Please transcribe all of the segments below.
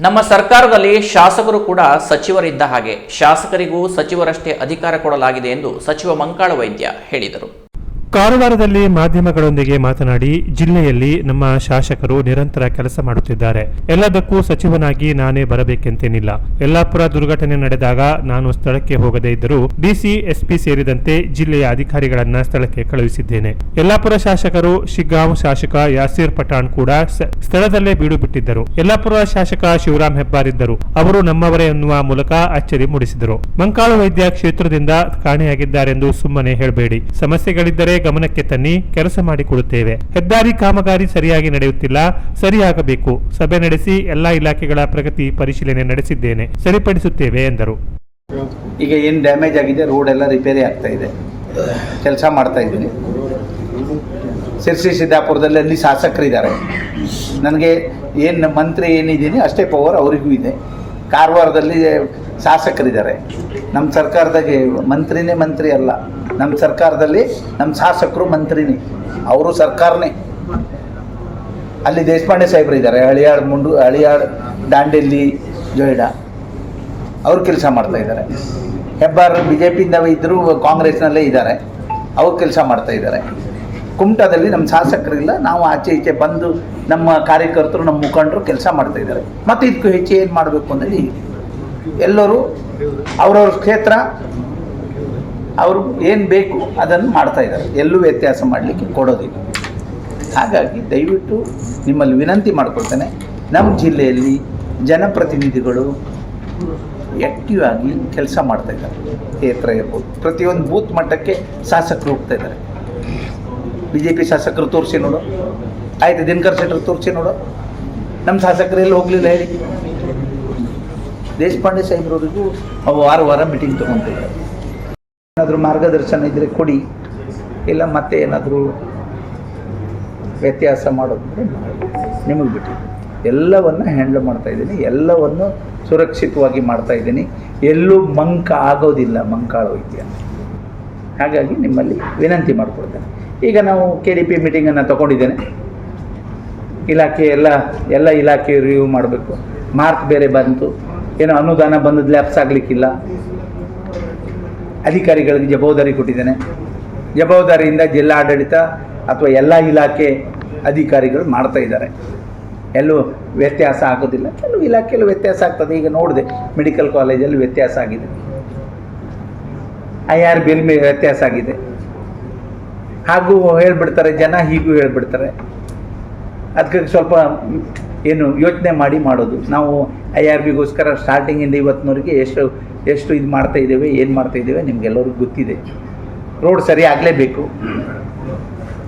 ನಮ್ಮ ಸರ್ಕಾರದಲ್ಲಿ ಶಾಸಕರು ಕೂಡ ಸಚಿವರಿದ್ದ ಹಾಗೆ ಶಾಸಕರಿಗೂ ಸಚಿವರಷ್ಟೇ ಅಧಿಕಾರ ಕೊಡಲಾಗಿದೆ ಎಂದು ಸಚಿವ ಮಂಕಾಳ ವೈದ್ಯ ಹೇಳಿದರು. ಕಾರವಾರದಲ್ಲಿ ಮಾಧ್ಯಮಗಳೊಂದಿಗೆ ಮಾತನಾಡಿ, ಜಿಲ್ಲೆಯಲ್ಲಿ ನಮ್ಮ ಶಾಸಕರು ನಿರಂತರ ಕೆಲಸ ಮಾಡುತ್ತಿದ್ದಾರೆ. ಎಲ್ಲದಕ್ಕೂ ಸಚಿವನಾಗಿ ನಾನೇ ಬರಬೇಕೆಂತೇನಿಲ್ಲ. ಯಲ್ಲಾಪುರ ದುರ್ಘಟನೆ ನಡೆದಾಗ ನಾನು ಸ್ಥಳಕ್ಕೆ ಹೋಗದೇ ಇದ್ದರೂ ಡಿಸಿ, ಎಸ್ಪಿ ಸೇರಿದಂತೆ ಜಿಲ್ಲೆಯ ಅಧಿಕಾರಿಗಳನ್ನ ಸ್ಥಳಕ್ಕೆ ಕಳುಹಿಸಿದ್ದೇನೆ. ಯಲ್ಲಾಪುರ ಶಾಸಕರು ಶಿಗ್ಗಾಂವ್ ಶಾಸಕ ಯಾಸೀರ್ ಪಠಾಣ್ ಕೂಡ ಸ್ಥಳದಲ್ಲೇ ಬೀಡು ಬಿಟ್ಟಿದ್ದರು. ಯಲ್ಲಾಪುರ ಶಾಸಕ ಶಿವರಾಮ್ ಹೆಬ್ಬಾರಿದ್ದರು. ಅವರು ನಮ್ಮವರೇ ಎನ್ನುವ ಮೂಲಕ ಅಚ್ಚರಿ ಮೂಡಿಸಿದರು. ಮಂಕಾಳ ವೈದ್ಯ ಕ್ಷೇತ್ರದಿಂದ ಕಾಣೆಯಾಗಿದ್ದಾರೆಂದು ಸುಮ್ಮನೆ ಹೇಳಬೇಡಿ. ಸಮಸ್ಯೆಗಳಿದ್ದರೆ ಗಮನಕ್ಕೆ ತನ್ನಿ, ಕೆಲಸ ಮಾಡಿಕೊಡುತ್ತೇವೆ. ಹೆದ್ದಾರಿ ಕಾಮಗಾರಿ ಸರಿಯಾಗಿ ನಡೆಯುತ್ತಿಲ್ಲ, ಸರಿಯಾಗಬೇಕು. ಸಭೆ ನಡೆಸಿ ಎಲ್ಲಾ ಇಲಾಖೆಗಳ ಪ್ರಗತಿ ಪರಿಶೀಲನೆ ನಡೆಸಿದ್ದೇನೆ, ಸರಿಪಡಿಸುತ್ತೇವೆ ಎಂದರು. ಈಗ ಏನು ಡ್ಯಾಮೇಜ್ ಆಗಿದೆ, ರೋಡ್ ಎಲ್ಲ ರಿಪೇರಿ ಆಗ್ತಾ ಇದೆ, ಕೆಲಸ ಮಾಡ್ತಾ ಇದ್ದೀನಿ. ಸಿರ್ಸಿ ಸಿದ್ದಾಪುರದಲ್ಲಿ ಅಲ್ಲಿ ಶಾಸಕರಿದ್ದಾರೆ. ನನಗೆ ಏನು ಮಂತ್ರಿ ಏನಿದ್ದೀನಿ ಅಷ್ಟೇ ಪವರ್ ಅವರಿಗೂ ಇದೆ. ಕಾರವಾರದಲ್ಲಿ ಶಾಸಕರಿದ್ದಾರೆ. ನಮ್ಮ ಸರ್ಕಾರದಾಗೆ ಮಂತ್ರಿನೇ ಮಂತ್ರಿ ಅಲ್ಲ, ನಮ್ಮ ಸರ್ಕಾರದಲ್ಲಿ ನಮ್ಮ ಶಾಸಕರು ಮಂತ್ರಿನೇ, ಅವರು ಸರ್ಕಾರನೇ. ಅಲ್ಲಿ ದೇಶಪಾಂಡೆ ಸಾಹೇಬರು ಇದ್ದಾರೆ, ಹಳಿಯಾಳ್ ದಾಂಡೇಲಿ ಜೋಯಿಡಾ, ಅವರು ಕೆಲಸ ಮಾಡ್ತಾ ಇದ್ದಾರೆ. ಹೆಬ್ಬಾರ್ BJPಯಿಂದ ಇದ್ದರೂ ಕಾಂಗ್ರೆಸ್ನಲ್ಲೇ ಇದ್ದಾರೆ, ಅವ್ರು ಕೆಲಸ ಮಾಡ್ತಾ ಇದ್ದಾರೆ. ಕುಮಟಾದಲ್ಲಿ ನಮ್ಮ ಶಾಸಕರಿಲ್ಲ, ನಾವು ಆಚೆ ಈಚೆ ಬಂದು ನಮ್ಮ ಕಾರ್ಯಕರ್ತರು, ನಮ್ಮ ಮುಖಂಡರು ಕೆಲಸ ಮಾಡ್ತಾ ಇದ್ದಾರೆ. ಮತ್ತು ಇದಕ್ಕೂ ಹೆಚ್ಚು ಏನು ಮಾಡಬೇಕು ಅಂದರೆ ಎಲ್ಲರೂ ಅವ್ರವ್ರ ಕ್ಷೇತ್ರ ಅವರು ಏನು ಬೇಕು ಅದನ್ನು ಮಾಡ್ತಾ ಇದ್ದಾರೆ, ಎಲ್ಲೂ ವ್ಯತ್ಯಾಸ ಮಾಡಲಿಕ್ಕೆ ಕೊಡೋದಿಲ್ಲ. ಹಾಗಾಗಿ ದಯವಿಟ್ಟು ನಿಮ್ಮಲ್ಲಿ ವಿನಂತಿ ಮಾಡ್ಕೊಳ್ತೇನೆ, ನಮ್ಮ ಜಿಲ್ಲೆಯಲ್ಲಿ ಜನಪ್ರತಿನಿಧಿಗಳು ಆ್ಯಕ್ಟಿವ್ ಆಗಿ ಕೆಲಸ ಮಾಡ್ತಾ ಇದ್ದಾರೆ. ಕ್ಷೇತ್ರ ಇರ್ಬೋದು, ಪ್ರತಿಯೊಂದು ಬೂತ್ ಮಟ್ಟಕ್ಕೆ ಶಾಸಕರು ಹೋಗ್ತಾ ಇದ್ದಾರೆ. BJP ಶಾಸಕರು ತೋರಿಸಿ ನೋಡು, ಆಯಿತು ದಿನಕರ್ ಶೆಟ್ಟರು ತೋರಿಸಿ ನೋಡು, ನಮ್ಮ ಶಾಸಕರು ಎಲ್ಲಿ ಹೋಗಲಿಲ್ಲ ಹೇಳಿ. ದೇಶಪಾಂಡೆ ಸಾಹೇಬ್ರವರಿಗೂ ವಾರ ಮೀಟಿಂಗ್ ತೊಗೊತಿದ್ದಾರೆ. ಏನಾದರೂ ಮಾರ್ಗದರ್ಶನ ಇದ್ದರೆ ಕೊಡಿ, ಇಲ್ಲ ಮತ್ತೆ ಏನಾದರೂ ವ್ಯತ್ಯಾಸ ಮಾಡೋದ್ರೆ ನಿಮಗೆ ಬಿಟ್ಟು ಎಲ್ಲವನ್ನು ಹ್ಯಾಂಡಲ್ ಮಾಡ್ತಾಯಿದ್ದೀನಿ, ಎಲ್ಲವನ್ನು ಸುರಕ್ಷಿತವಾಗಿ ಮಾಡ್ತಾಯಿದ್ದೀನಿ. ಎಲ್ಲೂ ಮಂಕ ಆಗೋದಿಲ್ಲ ಮಂಕಾಳ ವೈದ್ಯ. ಹಾಗಾಗಿ ನಿಮ್ಮಲ್ಲಿ ವಿನಂತಿ ಮಾಡಿಕೊಡ್ತೇನೆ. ಈಗ ನಾವು KDP ಮೀಟಿಂಗನ್ನು ತಗೊಂಡಿದ್ದೇನೆ. ಇಲಾಖೆ ಎಲ್ಲ ಇಲಾಖೆ ರಿವ್ಯೂ ಮಾಡಬೇಕು. ಮಾರ್ಕ್ ಬೇರೆ ಬಂತು, ಏನೋ ಅನುದಾನ ಬಂದದ್ದು ಲ್ಯಾಪ್ಸ್ ಆಗಲಿಕ್ಕಿಲ್ಲ. ಅಧಿಕಾರಿಗಳಿಗೆ ಜವಾಬ್ದಾರಿ ಕೊಟ್ಟಿದ್ದೇನೆ. ಜವಾಬ್ದಾರಿಯಿಂದ ಜಿಲ್ಲಾಡಳಿತ ಅಥವಾ ಎಲ್ಲ ಇಲಾಖೆ ಅಧಿಕಾರಿಗಳು ಮಾಡ್ತಾ ಇದ್ದಾರೆ. ಎಲ್ಲೂ ವ್ಯತ್ಯಾಸ ಆಗೋದಿಲ್ಲ. ಕೆಲವು ಇಲಾಖೆಯಲ್ಲೂ ವ್ಯತ್ಯಾಸ ಆಗ್ತದೆ. ಈಗ ನೋಡಿದೆ, ಮೆಡಿಕಲ್ ಕಾಲೇಜಲ್ಲಿ ವ್ಯತ್ಯಾಸ ಆಗಿದೆ, IRB ವ್ಯತ್ಯಾಸ ಆಗಿದೆ. ಹಾಗೂ ಹೇಳ್ಬಿಡ್ತಾರೆ ಜನ, ಹೀಗೂ ಹೇಳ್ಬಿಡ್ತಾರೆ. ಅದಕ್ಕೆ ಸ್ವಲ್ಪ ಏನು ಯೋಚನೆ ಮಾಡಿ ಮಾಡೋದು. ನಾವು IRBಗೋಸ್ಕರ ಸ್ಟಾರ್ಟಿಂಗಿಂದ ಇವತ್ತಿನವರೆಗೆ ಎಷ್ಟು ಇದು ಮಾಡ್ತಾಯಿದ್ದೇವೆ, ಏನು ಮಾಡ್ತಾಯಿದ್ದೇವೆ ನಿಮಗೆಲ್ಲರಿಗೂ ಗೊತ್ತಿದೆ. ರೋಡ್ ಸರಿ ಆಗಲೇಬೇಕು.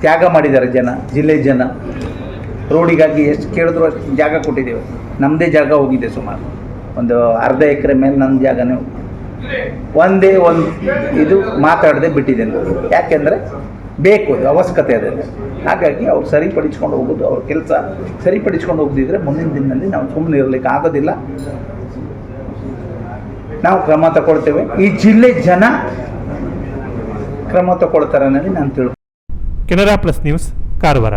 ತ್ಯಾಗ ಮಾಡಿದ್ದಾರೆ ಜನ, ಜಿಲ್ಲೆ ಜನ. ರೋಡಿಗಾಗಿ ಎಷ್ಟು ಕೇಳಿದ್ರು ಅಷ್ಟು ಜಾಗ ಕೊಟ್ಟಿದ್ದೇವೆ. ನಮ್ಮದೇ ಜಾಗ ಹೋಗಿದೆ, ಸುಮಾರು ಒಂದು ಅರ್ಧ ಎಕರೆ ಮೇಲೆ ನನ್ನ ಜಾಗನೇ ಹೋಗಿದೆ. ಒಂದೇ ಒಂದು ಇದು ಮಾತಾಡದೆ ಬಿಟ್ಟಿದ್ದೇನೆ. ಯಾಕೆಂದರೆ ಬೇಕು, ಅವಶ್ಯಕತೆ ಅದನ್ನು. ಹಾಗಾಗಿ ಅವ್ರು ಸರಿಪಡಿಸ್ಕೊಂಡು ಹೋಗೋದು, ಅವ್ರ ಕೆಲಸ ಸರಿಪಡಿಸ್ಕೊಂಡು ಹೋಗದಿದ್ದರೆ ಮುಂದಿನ ದಿನದಲ್ಲಿ ನಾವು ಸುಮ್ಮನೆ ಇರಲಿಕ್ಕೆ ಆಗೋದಿಲ್ಲ. ನಾವು ಕ್ರಮ ತಗೊಳ್ತೇವೆ. ಈ ಜಿಲ್ಲೆ ಜನ ಕ್ರಮ ತಗೊಳ್ತಾರೆ ಅನ್ನೋದು ನಾನು ತಿಳ್ಕೊಂಡು. Canara plus news, Karwar.